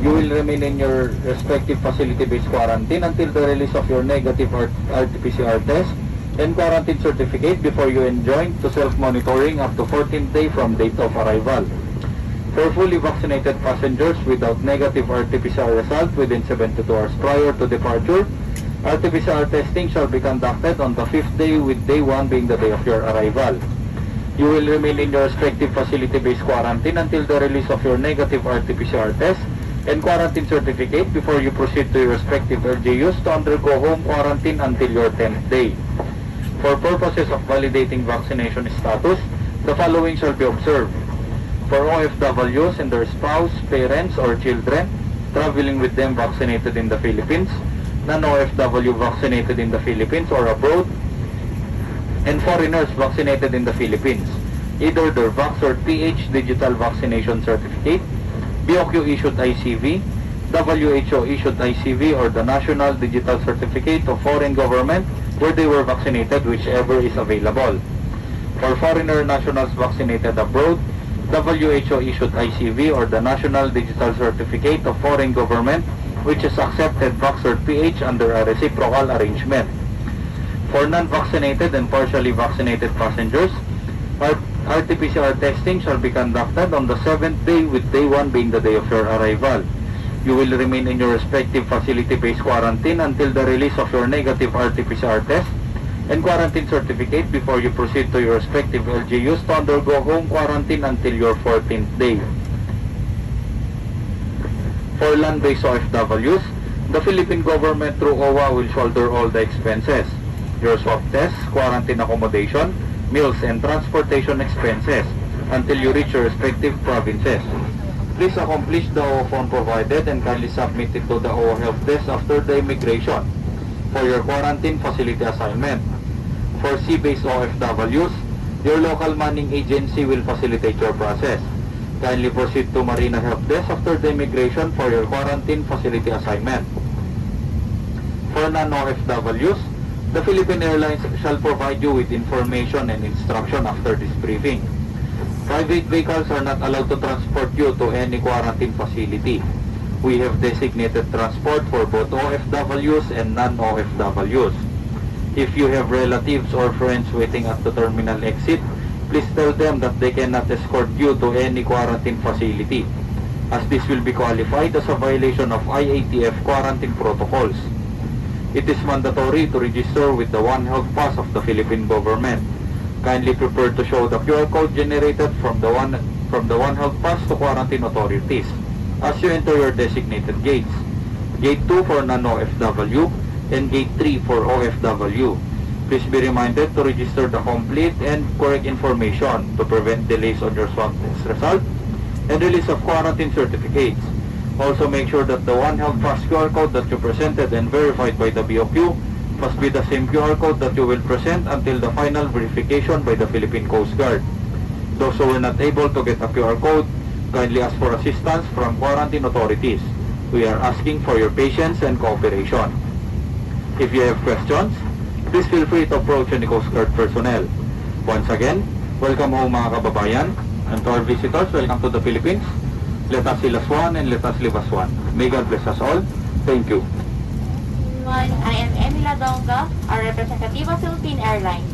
You will remain in your respective facility-based quarantine until the release of your negative RT-PCR test and quarantine certificate before you enjoin to self-monitoring up to 14th day from date of arrival. For fully vaccinated passengers without negative RT-PCR result within 72 hours prior to departure, RT-PCR testing shall be conducted on the 5th day, with day 1 being the day of your arrival. You will remain in your respective facility-based quarantine until the release of your negative RT-PCR test and quarantine certificate before you proceed to your respective LGUs to undergo home quarantine until your 10th day. For purposes of validating vaccination status, the following shall be observed. For OFWs and their spouse, parents, or children traveling with them vaccinated in the Philippines, non-OFW vaccinated in the Philippines or abroad, and foreigners vaccinated in the Philippines, either their Vax or PH digital vaccination certificate, BOQ issued ICV, WHO issued ICV, or the National Digital Certificate of Foreign Government where they were vaccinated, whichever is available. For foreigner nationals vaccinated abroad, WHO issued ICV or the National Digital Certificate of Foreign Government which is accepted Vax or PH under a reciprocal arrangement. For non-vaccinated and partially vaccinated passengers, RT-PCR testing shall be conducted on the 7th day, with day 1 being the day of your arrival. You will remain in your respective facility-based quarantine until the release of your negative RT-PCR test and quarantine certificate before you proceed to your respective LGUs to undergo home quarantine until your 14th day. For land-based OFWs, the Philippine government through OWA will shoulder all the expenses. Your swab tests, quarantine accommodation, meals, and transportation expenses until you reach your respective provinces. Please accomplish the OWA form provided and kindly submit it to the OWA Help Desk after the immigration for your quarantine facility assignment. For sea-based OFWs, your local manning agency will facilitate your process. Kindly proceed to Marina Help Desk after the immigration for your quarantine facility assignment. For non-OFWs, the Philippine Airlines shall provide you with information and instruction after this briefing. Private vehicles are not allowed to transport you to any quarantine facility. We have designated transport for both OFWs and non-OFWs. If you have relatives or friends waiting at the terminal exit, please tell them that they cannot escort you to any quarantine facility, as this will be qualified as a violation of IATF quarantine protocols. It is mandatory to register with the One Health Pass of the Philippine government. Kindly prepare to show the QR code generated from the One Health Pass to quarantine authorities as you enter your designated gates. Gate 2 for non-OFW and Gate 3 for OFW. Please be reminded to register the complete and correct information to prevent delays on your swab test result and release of quarantine certificates. Also make sure that the One Health Pass QR code that you presented and verified by the BOQ must be the same QR code that you will present until the final verification by the Philippine Coast Guard. Those who were not able to get a QR code, kindly ask for assistance from quarantine authorities. We are asking for your patience and cooperation. If you have questions, please feel free to approach any Coast Guard personnel. Once again, welcome home mga kababayan, and to our visitors, welcome to the Philippines. Let us see as one and let us live as one. May God bless us all. Thank you. I am Emila Donga, a representative of Philippine Airlines.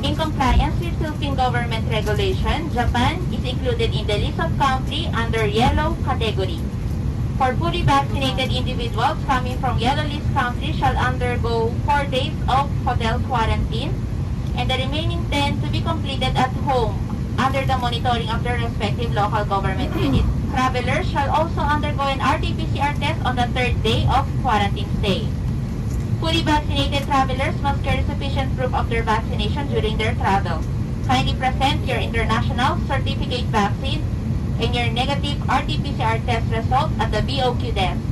In compliance with Philippine government regulation, Japan is included in the list of country under yellow category. For fully vaccinated individuals coming from yellow list countries shall undergo 4 days of hotel quarantine and the remaining 10 to be completed at home under the monitoring of their respective local government unit. Travelers shall also undergo an RT-PCR test on the 3rd day of quarantine stay. Fully vaccinated travelers must carry sufficient proof of their vaccination during their travel. Kindly present your international certificate vaccine and your negative RT-PCR test result at the BOQ desk.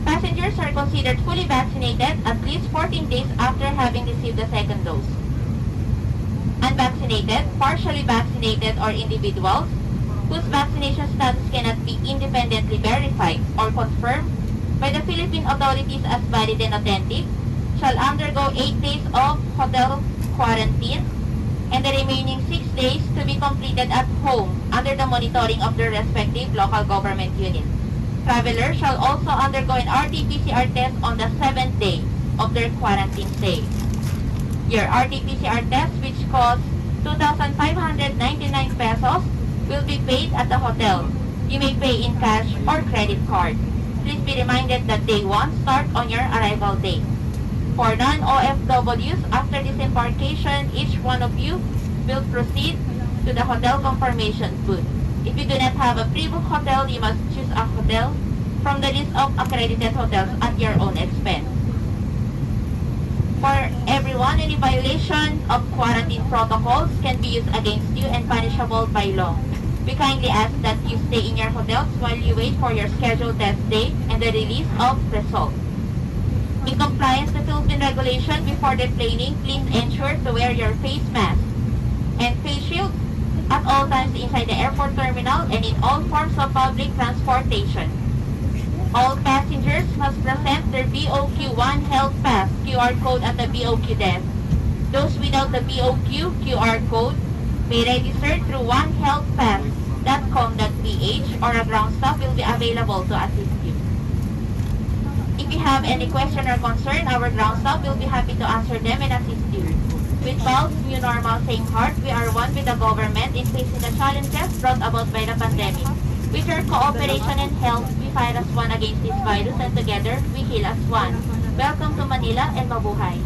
Passengers are considered fully vaccinated at least 14 days after having received the second dose. Unvaccinated, partially vaccinated, or individuals whose vaccination status cannot be independently verified or confirmed by the Philippine authorities as valid and authentic shall undergo 8 days of hotel quarantine and the remaining 6 days to be completed at home under the monitoring of their respective local government units. Travelers shall also undergo an RT-PCR test on the 7th day of their quarantine stay. Your RT-PCR test, which costs 2,599 pesos, will be paid at the hotel. You may pay in cash or credit card. Please be reminded that day 1 starts on your arrival date. For non-OFWs, after disembarkation, each one of you will proceed to the hotel confirmation booth. If you do not have a pre-booked hotel, you must choose a hotel from the list of accredited hotels at your own expense. For everyone, any violation of quarantine protocols can be used against you and punishable by law. We kindly ask that you stay in your hotels while you wait for your scheduled test date and the release of results. In compliance with Philippine regulation before deplaning, please ensure to wear your face mask and face shield at all times inside the airport terminal and in all forms of public transportation. All passengers must present their BOQ1 Health Pass QR code at the BOQ desk. Those without the BOQ QR code may register through onehealthpass.com.ph or a ground staff will be available to assist you. If you have any question or concern, our ground staff will be happy to answer them and assist you. With Pal+, New Normal, Same Heart, we are one with the government in facing the challenges brought about by the pandemic. With your cooperation and help, we fight as one against this virus and together, we heal as one. Welcome to Manila and mabuhay!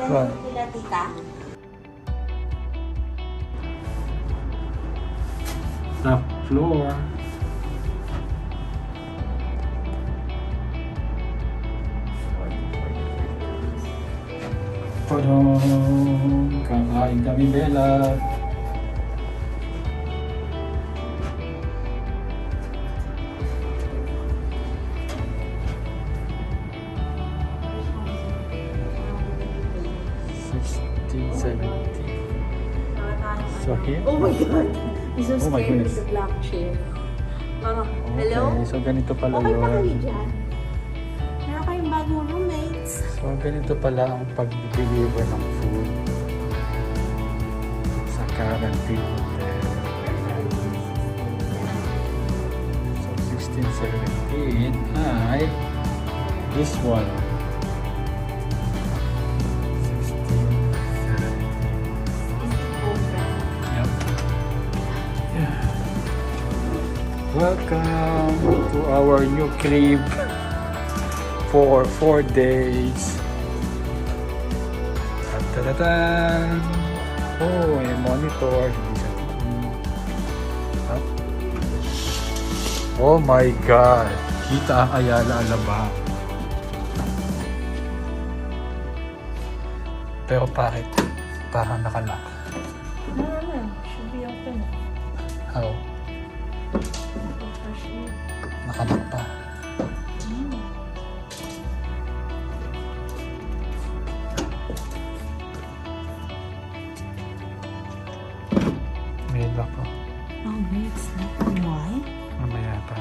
Saan sila, tita? Top floor. Tadam! Kakain kami, Bella. So here? Oh my God! I'm so Oh my scared goodness. with the black chair. Hello? Okay, so ganito pala Okay pa kayo yun. dyan? Meron kayong bagong roommates. So ganito pala ang pag-deliver ng food sa quarantine hotel. So 16, 17 ay this one. 16, 17. Yep. Yeah. Welcome to our new crib for 4 days. Ta-da-dan! Oh, may monitor. Hindi siya. Huh? Oh my God! Kita ang Ayala Alabang. Pero bakit? Parang nakalock. No, should be open. How? Nakalock pa. May lock po. Oh, wait, it's not. Why? Mamaya pa.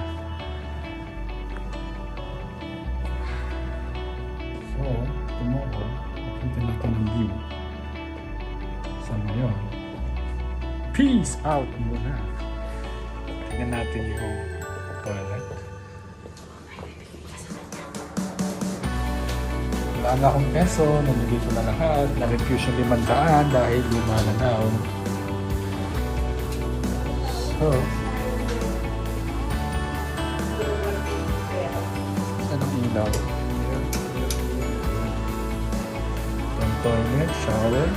So, tomorrow, makita natin ang view. So, ngayon, peace out muna. Tingnan natin yung toilet. Wala na akong peso, nalagay ko na lahat. Na-refuse yung 500 dahil luma na daw. So, saan ang ilaw? Yung toilet, shower.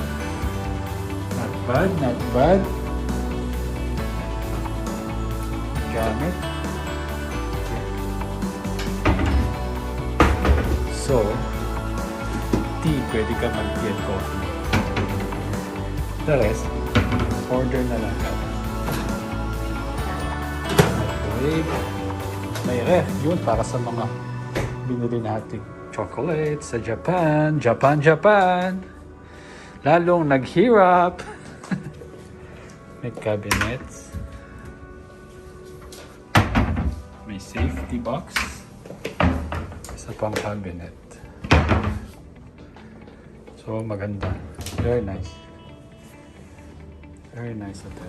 Not bad, not bad. Gamit. So, tea, pwede ka mag-tea and coffee. The rest, order na lang ka. Microwave. May ref, yun para sa mga binili nating chocolate sa Japan. Japan! Lalong naghirap. May cabinets. May safety box. Isa pang cabinet. So maganda. Very nice. Very nice hotel.